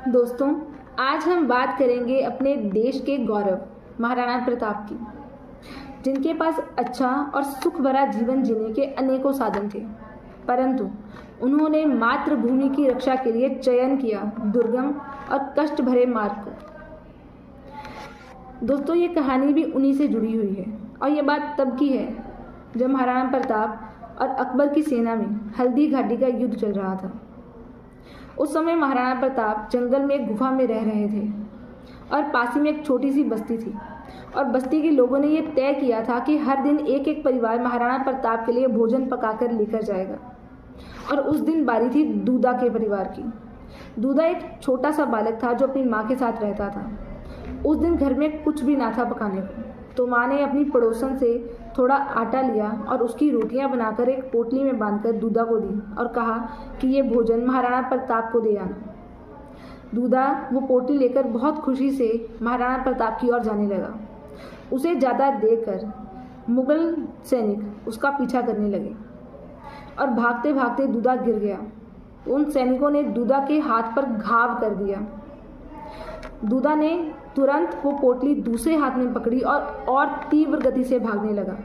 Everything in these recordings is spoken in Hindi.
दोस्तों, आज हम बात करेंगे अपने देश के गौरव महाराणा प्रताप की, जिनके पास अच्छा और सुख भरा जीवन जीने के अनेकों साधन थे, परंतु उन्होंने मातृभूमि की रक्षा के लिए चयन किया दुर्गम और कष्ट भरे मार्ग को। दोस्तों, ये कहानी भी उन्हीं से जुड़ी हुई है और ये बात तब की है जब महाराणा प्रताप और अकबर की सेना में हल्दी घाटी का युद्ध चल रहा था। उस समय महाराणा प्रताप जंगल में एक गुफा में रह रहे थे और पास ही में एक छोटी सी बस्ती थी और बस्ती के लोगों ने यह तय किया था कि हर दिन एक एक परिवार महाराणा प्रताप के लिए भोजन पकाकर लेकर जाएगा। और उस दिन बारी थी दूधा के परिवार की। दूधा एक छोटा सा बालक था जो अपनी माँ के साथ रहता था। उस दिन घर में कुछ भी ना था पकाने को, तो माँ ने अपनी पड़ोसन से थोड़ा आटा लिया और उसकी रोटियां बनाकर एक पोटली में बांधकर दूधा को दी और कहा कि ये भोजन महाराणा प्रताप को दे आना। दूधा वो पोटली लेकर बहुत खुशी से महाराणा प्रताप की ओर जाने लगा। उसे ज़्यादा देखकर मुगल सैनिक उसका पीछा करने लगे और भागते भागते दूधा गिर गया। उन सैनिकों ने दूधा के हाथ पर घाव कर दिया। दूधा ने तुरंत वो पोटली दूसरे हाथ में पकड़ी और तीव्र गति से भागने लगा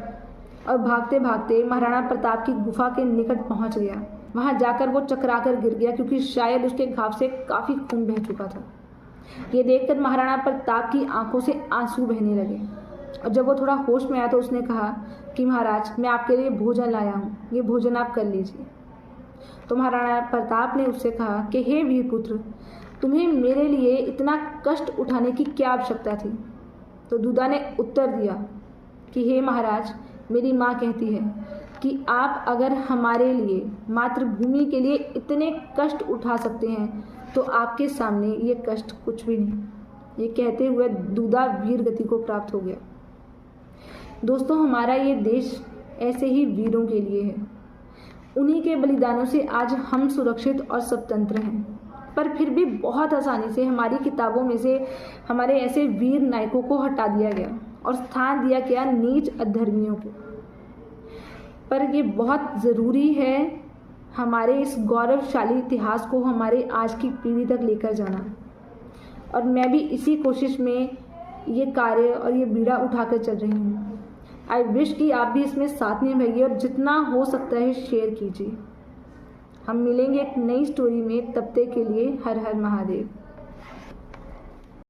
और भागते भागते महाराणा प्रताप की गुफा के निकट पहुंच गया। वहां जाकर वो चकराकर गिर गया क्योंकि शायद उसके घाव से काफ़ी खून बह चुका था। ये देखकर महाराणा प्रताप की आंखों से आंसू बहने लगे और जब वो थोड़ा होश में आया तो उसने कहा कि महाराज, मैं आपके लिए भोजन लाया हूँ, ये भोजन आप कर लीजिए। तो महाराणा प्रताप ने उससे कहा कि हे वीर पुत्र, तुम्हें मेरे लिए इतना कष्ट उठाने की क्या आवश्यकता थी। तो दूधा ने उत्तर दिया कि हे महाराज, मेरी माँ कहती है कि आप अगर हमारे लिए मातृभूमि के लिए इतने कष्ट उठा सकते हैं तो आपके सामने ये कष्ट कुछ भी नहीं। ये कहते हुए दूधा वीर गति को प्राप्त हो गया। दोस्तों, हमारा ये देश ऐसे ही वीरों के लिए है। उन्हीं के बलिदानों से आज हम सुरक्षित और स्वतंत्र हैं, पर फिर भी बहुत आसानी से हमारी किताबों में से हमारे ऐसे वीर नायकों को हटा दिया गया और स्थान दिया गया नीच अधर्मियों को। पर ये बहुत ज़रूरी है हमारे इस गौरवशाली इतिहास को हमारे आज की पीढ़ी तक लेकर जाना, और मैं भी इसी कोशिश में ये कार्य और ये बीड़ा उठाकर चल रही हूँ। आई विश कि आप भी इसमें साथ निभाइए और जितना हो सकता है शेयर कीजिए। हम मिलेंगे एक नई स्टोरी में, तब तक के लिए हर हर महादेव।